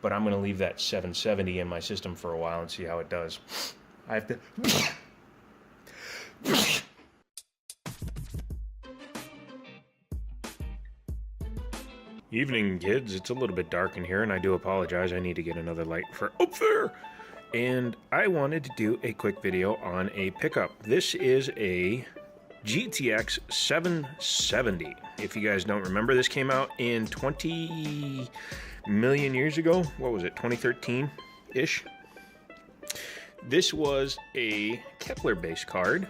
but I'm going to leave that 770 in my system for a while and see how it does. I have to... Evening, kids. It's a little bit dark in here, and I do apologize. I need to get another light for up there. And I wanted to do a quick video on a pickup. This is a GTX 770. If you guys don't remember, this came out in 20 million years ago. What was it, 2013-ish? This was a Kepler-based card,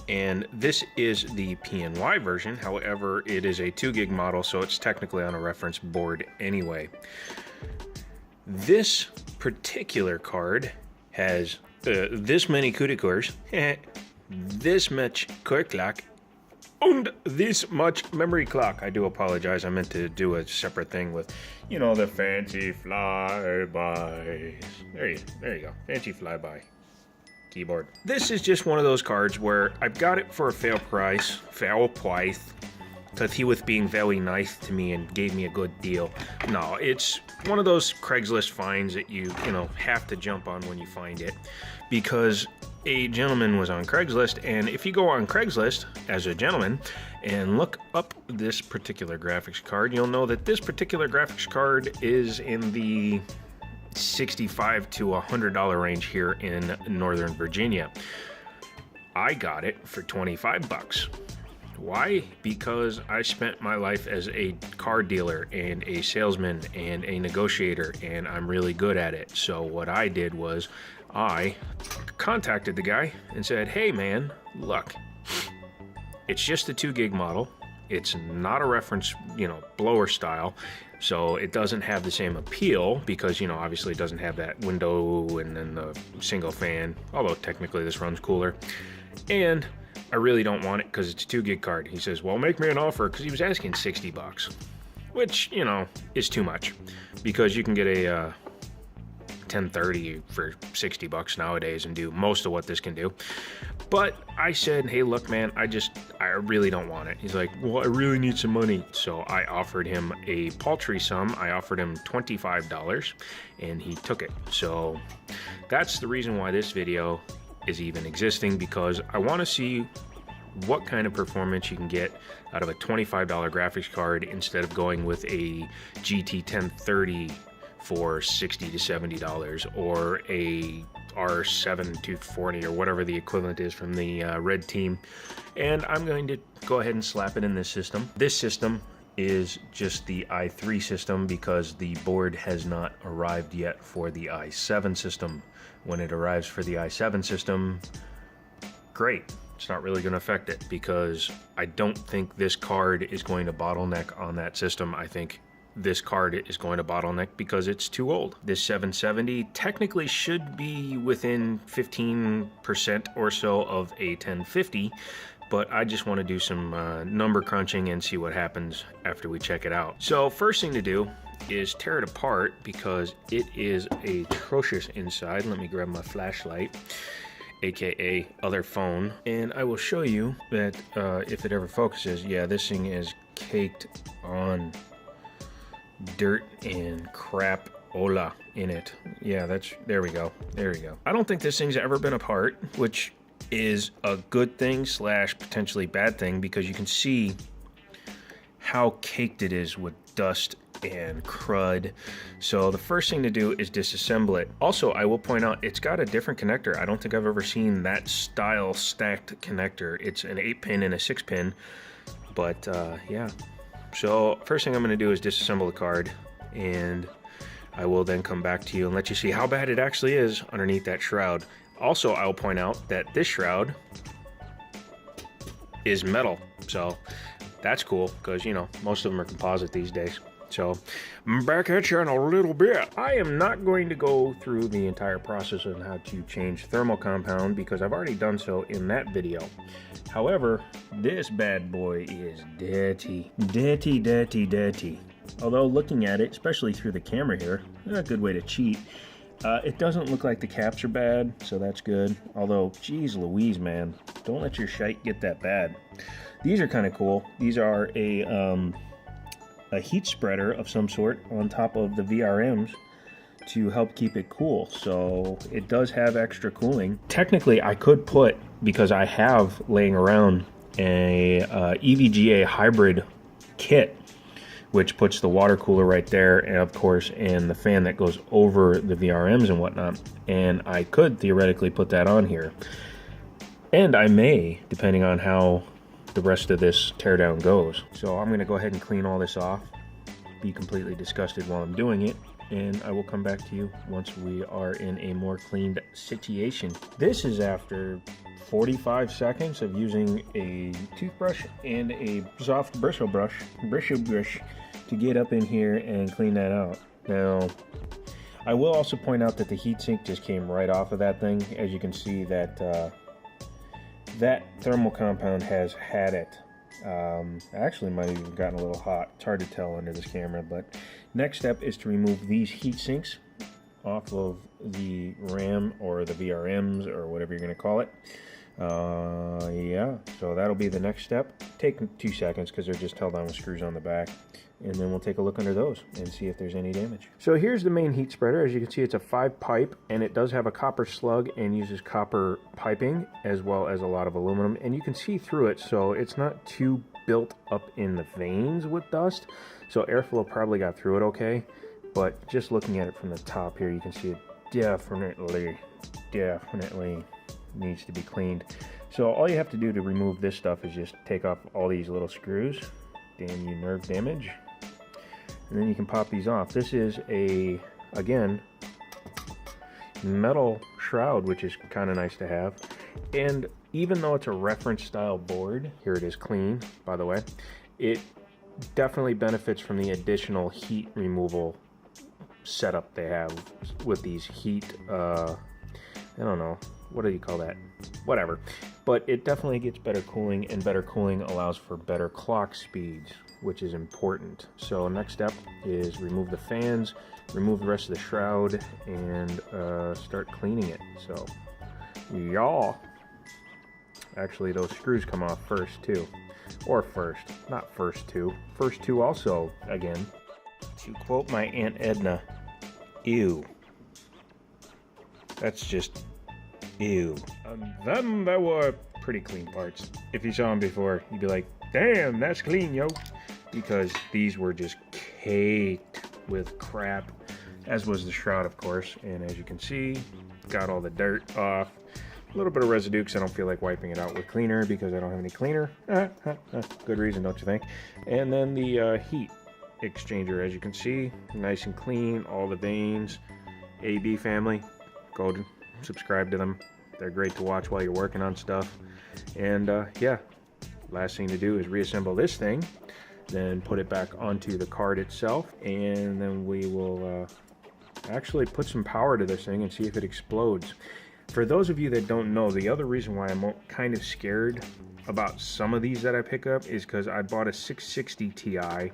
and this is the PNY version. However, it is a 2 gig model, so it's technically on a reference board anyway. This particular card has this many CUDA cores, this much core clock, and this much memory clock. I do apologize. I meant to do a separate thing with, you know, the fancy flybys. There you go. Fancy flyby keyboard. This is just one of those cards where I've got it for a fair price, because he was being very nice to me and gave me a good deal. No, it's one of those Craigslist finds that you know, have to jump on when you find it, because a gentleman was on Craigslist, and if you go on Craigslist as a gentleman and look up this particular graphics card, you'll know that this particular graphics card is in the $65 to $100 range here in Northern Virginia. I got it for 25 bucks. Why? Because I spent my life as a car dealer and a salesman and a negotiator, and I'm really good at it. So what I did was I contacted the guy and said, hey man, look, it's just a 2 gig model. It's not a reference, you know, blower style. So it doesn't have the same appeal because, you know, obviously it doesn't have that window and then the single fan, although technically this runs cooler. And I really don't want it because it's a 2 gig card. He says, well, make me an offer, because he was asking 60 bucks, which, you know, is too much, because you can get a 1030 for 60 bucks nowadays and do most of what this can do. But I said, hey, look, man, I really don't want it. He's like, well, I really need some money. So I offered him a paltry sum. I offered him $25, and he took it. So that's the reason why this video is even existing, because I want to see what kind of performance you can get out of a $25 graphics card instead of going with a GT 1030 for $60 to $70, or a R7 240 or whatever the equivalent is from the Red Team. And I'm going to go ahead and slap it in this system. This system is just the i3 system because the board has not arrived yet for the i7 system. When it arrives for the i7 system, great. It's not really going to affect it, because I don't think this card is going to bottleneck on that system. I think this card is going to bottleneck because it's too old. This 770 technically should be within 15% or so of a 1050, but I just want to do some number crunching and see what happens after we check it out. So first thing to do is tear it apart, because it is atrocious inside. Let me grab my flashlight, aka other phone, and I will show you that if it ever focuses, yeah, this thing is caked on dirt and crap in it. Yeah, there we go. I don't think this thing's ever been apart, which is a good thing slash potentially bad thing, because you can see how caked it is with dust and crud. So the first thing to do is disassemble it. Also, I will point out it's got a different connector. I don't think I've ever seen that style stacked connector. It's an 8-pin and a 6-pin, but yeah. So first thing I'm going to do is disassemble the card, and I will then come back to you and let you see how bad it actually is underneath that shroud. Also, I'll point out that this shroud is metal, so that's cool, because, you know, most of them are composite these days. So I'm back at you in a little bit. I am not going to go through the entire process on how to change thermal compound, because I've already done so in that video. However, this bad boy is dirty. Dirty. Although looking at it, especially through the camera here, a good way to cheat. It doesn't look like the caps are bad, so that's good. Although, geez Louise, man, don't let your shite get that bad. These are kind of cool. These are a heat spreader of some sort on top of the VRMs. to help keep it cool. So it does have extra cooling. Technically, I could put, because I have laying around a EVGA hybrid kit, which puts the water cooler right there, and of course, and the fan that goes over the VRMs and whatnot. And I could theoretically put that on here. And I may, depending on how the rest of this teardown goes. So I'm gonna go ahead and clean all this off, be completely disgusted while I'm doing it, and I will come back to you once we are in a more cleaned situation. This is after 45 seconds of using a toothbrush and a soft bristle brush to get up in here and clean that out. Now, I will also point out that the heatsink just came right off of that thing. As you can see, that that thermal compound has had it. Actually might have even gotten a little hot. It's hard to tell under this camera, but next step is to remove these heat sinks off of the RAM or the VRMs or whatever you're going to call it. Yeah, so that'll be the next step. Take 2 seconds because they're just held on with screws on the back, and then we'll take a look under those and see if there's any damage. So here's the main heat spreader. As you can see, it's a 5-pipe, and it does have a copper slug and uses copper piping as well as a lot of aluminum, and you can see through it, so it's not too built up in the veins with dust, so airflow probably got through it okay. But just looking at it from the top here, you can see it definitely needs to be cleaned. So all you have to do to remove this stuff is just take off all these little screws. Damn you, nerve damage. And then you can pop these off. This is a, again, metal shroud, which is kind of nice to have. And even though it's a reference style board, here it is clean, by the way, it definitely benefits from the additional heat removal setup they have with these heat, I don't know, what do you call that? Whatever. But it definitely gets better cooling, and better cooling allows for better clock speeds, which is important. So next step is remove the fans, remove the rest of the shroud, and start cleaning it. So, y'all. Actually, those screws come off first too. Or first, not first two. First two also, again. To quote my Aunt Edna, ew. That's just ew. Then there were pretty clean parts. If you saw them before, you'd be like, damn, that's clean, yo. Because these were just caked with crap, as was the shroud, of course. And as you can see, got all the dirt off. A little bit of residue because I don't feel like wiping it out with cleaner because I don't have any cleaner. Good reason, don't you think? And then the heat exchanger, as you can see, nice and clean, all the veins. AB family, go subscribe to them. They're great to watch while you're working on stuff. And yeah, last thing to do is reassemble this thing, then put it back onto the card itself, and then we will actually put some power to this thing and see if it explodes. For those of you that don't know, the other reason why I'm kind of scared about some of these that I pick up is because I bought a 660 Ti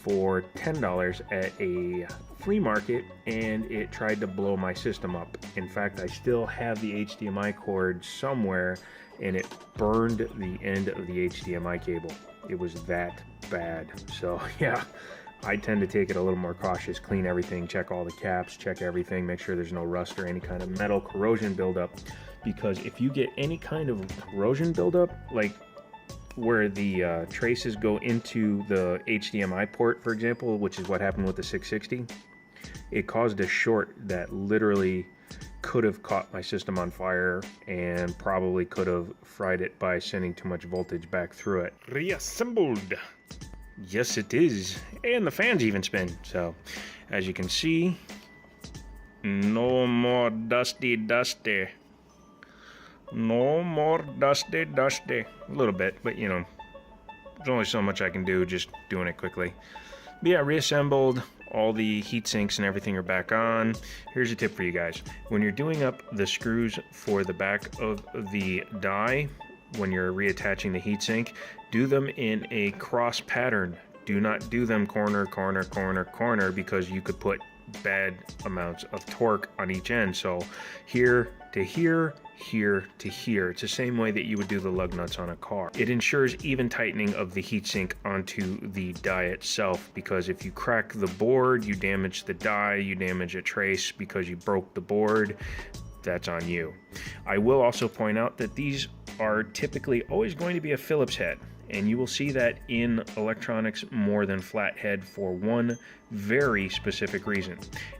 for $10 at a flea market, and it tried to blow my system up. In fact, I still have the HDMI cord somewhere, and it burned the end of the HDMI cable. It was that bad. So yeah, I tend to take it a little more cautious, clean everything, check all the caps, check everything, make sure there's no rust or any kind of metal corrosion buildup. Because if you get any kind of corrosion buildup, like where the traces go into the HDMI port, for example, which is what happened with the 660, it caused a short that literally could have caught my system on fire and probably could have fried it by sending too much voltage back through it. Reassembled. Yes, it is. And the fans even spin. So, as you can see, no more dusty. No more dusty. A little bit, but you know, there's only so much I can do just doing it quickly. But yeah, reassembled. All the heat sinks and everything are back on. Here's a tip for you guys. When you're doing up the screws for the back of the die, when you're reattaching the heatsink, do them in a cross pattern. Do not do them corner, because you could put bad amounts of torque on each end. So here to here, here to here. It's the same way that you would do the lug nuts on a car. It ensures even tightening of the heatsink onto the die itself, because if you crack the board, you damage the die, you damage a trace because you broke the board, that's on you. I will also point out that these are typically always going to be a Phillips head, and you will see that in electronics more than flathead for one very specific reason.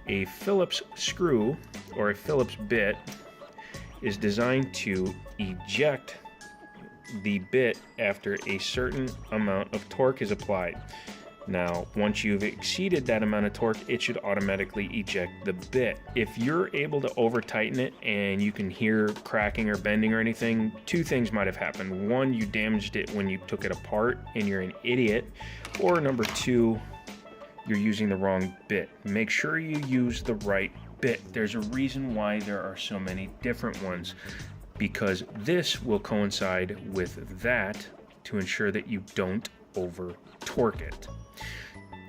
A Phillips screw or a Phillips bit is designed to eject the bit after a certain amount of torque is applied. Now, once you've exceeded that amount of torque, it should automatically eject the bit. If you're able to over tighten it and you can hear cracking or bending or anything, two things might have happened. One, you damaged it when you took it apart and you're an idiot. Or number two, you're using the wrong bit. Make sure you use the right bit. There's a reason why there are so many different ones, because this will coincide with that to ensure that you don't over torque it.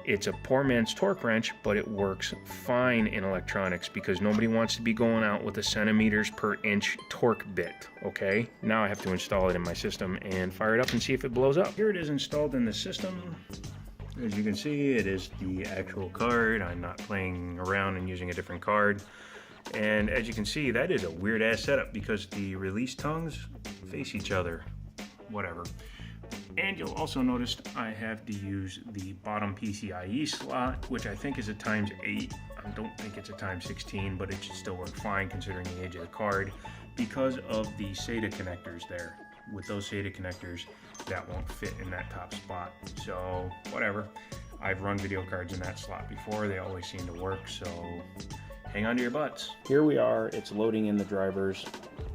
It's a poor man's torque wrench, but it works fine in electronics because nobody wants to be going out with a centimeters per inch torque bit, okay? Now I have to install it in my system and fire it up and see if it blows up. Here it is installed in the system. As you can see, it is the actual card. I'm not playing around and using a different card. And as you can see, that is a weird ass setup because the release tongues face each other. Whatever. And you'll also notice I have to use the bottom PCIe slot, which I think is a ×8. I don't think it's a ×16, but it should still work fine considering the age of the card because of the SATA connectors there. With those SATA connectors, that won't fit in that top spot. So whatever. I've run video cards in that slot before. They always seem to work, so hang on to your butts. Here we are. It's loading in the drivers.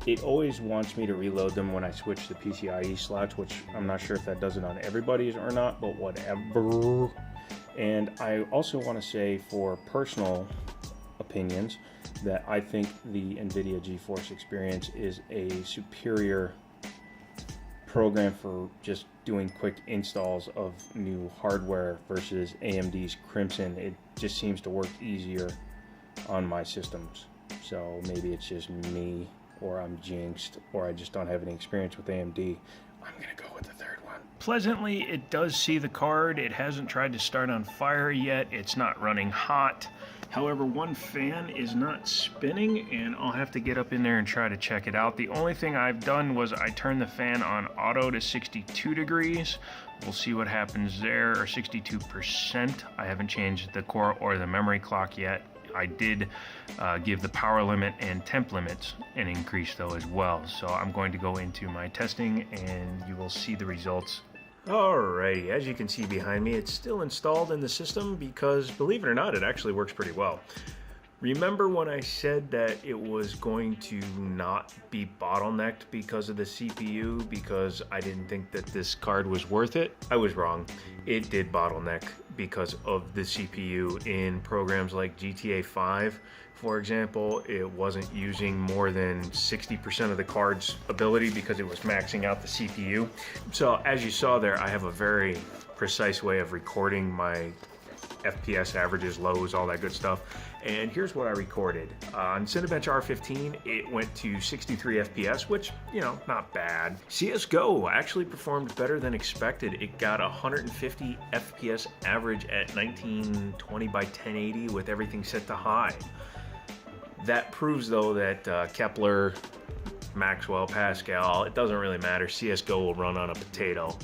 It always wants me to reload them when I switch the PCIe slots, which I'm not sure if that does it on everybody's or not, but whatever. And I also want to say, for personal opinions, that I think the NVIDIA GeForce Experience is a superior program for just doing quick installs of new hardware versus AMD's Crimson. It just seems to work easier on my systems. So maybe it's just me, or I'm jinxed, or I just don't have any experience with AMD. I'm gonna go with the third one. Pleasantly, it does see the card. It hasn't tried to start on fire yet. It's not running hot. However, one fan is not spinning, and I'll have to get up in there and try to check it out. The only thing I've done was I turned the fan on auto to 62 degrees. We'll see what happens there, or 62%. I haven't changed the core or the memory clock yet. I did give the power limit and temp limits an increase though as well. So I'm going to go into my testing and you will see the results. Alrighty, as you can see behind me, it's still installed in the system because, believe it or not, it actually works pretty well. Remember when I said that it was going to not be bottlenecked because of the CPU, because I didn't think that this card was worth it? I was wrong. It did bottleneck because of the CPU in programs like GTA 5. For example, it wasn't using more than 60% of the card's ability because it was maxing out the CPU. So as you saw there, I have a very precise way of recording my FPS averages, lows, all that good stuff. And here's what I recorded. On Cinebench R15, it went to 63 FPS, which, you know, not bad. CSGO actually performed better than expected. It got 150 FPS average at 1920 by 1080 with everything set to high. That proves, though, that Kepler, Maxwell, Pascal, it doesn't really matter. CSGO will run on a potato,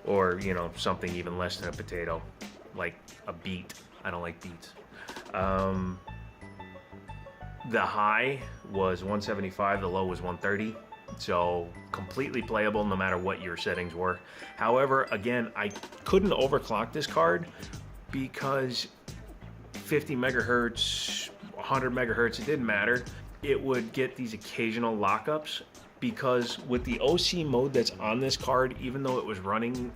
or, you know, something even less than a potato, like a beet. I don't like beets. The high was 175, the low was 130, so completely playable no matter what your settings were. However, again, I couldn't overclock this card because 50 megahertz, 100 megahertz, it didn't matter. It would get these occasional lockups because with the OC mode that's on this card, even though it was running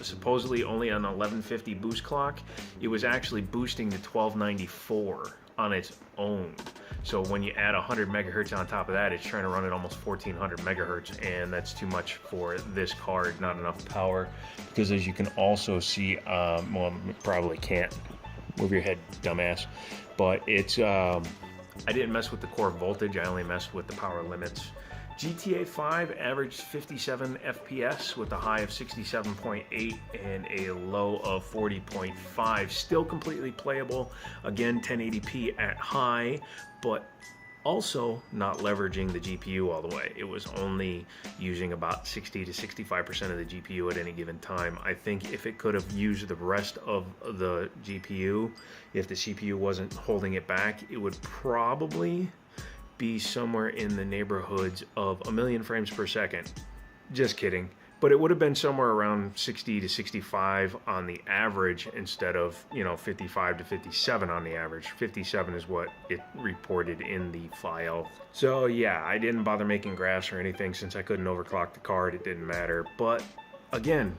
supposedly only on 1150 boost clock, it was actually boosting to 1294 on its own. So when you add 100 megahertz on top of that, it's trying to run at almost 1400 megahertz, and that's too much for this card, not enough power. Because as you can also see, well, probably can't, Move your head, dumbass. But it's, I didn't mess with the core voltage, I only messed with the power limits. GTA 5 averaged 57 FPS with a high of 67.8 and a low of 40.5. Still completely playable. Again, 1080p at high, but also not leveraging the GPU all the way. It was only using about 60 to 65% of the GPU at any given time. I think if it could have used the rest of the GPU, if the CPU wasn't holding it back, it would probably be somewhere in the neighborhoods of 1,000,000 frames per second. Just kidding. But it would have been somewhere around 60 to 65 on the average instead of, 55 to 57 on the average. 57 is what it reported in the file. So yeah, I didn't bother making graphs or anything since I couldn't overclock the card. It didn't matter. But again,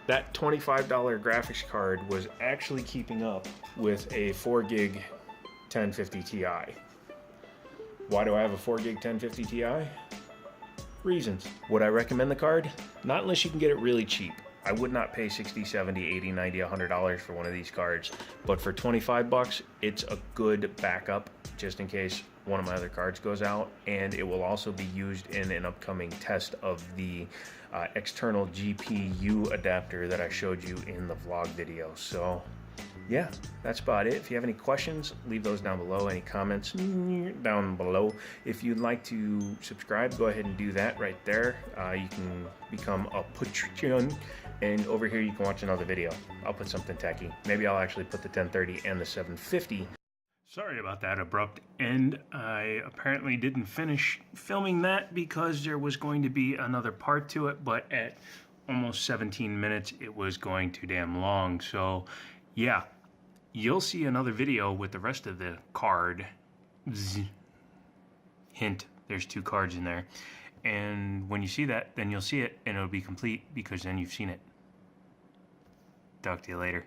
that $25 graphics card was actually keeping up with a 4 gig 1050 Ti. Why do I have a 4 gig 1050 Ti? Reasons. Would I recommend the card? Not unless you can get it really cheap. I would not pay 60, 70, 80, 90, $100 for one of these cards. But for 25 bucks, it's a good backup just in case one of my other cards goes out. And it will also be used in an upcoming test of the external GPU adapter that I showed you in the vlog video. So yeah, that's about it. If you have any questions, leave those down below. Any comments down below. If you'd like to subscribe, go ahead and do that right there. You can become a Patreon, and over here you can watch another video. I'll put something tacky. Maybe I'll actually put the 1030 and the 750. Sorry about that abrupt end. I apparently didn't finish filming that because there was going to be another part to it, but at almost 17 minutes, it was going too damn long. So yeah, you'll see another video with the rest of the card. Hint, there's 2 cards in there. And when you see that, then you'll see it and it'll be complete because then you've seen it. Talk to you later.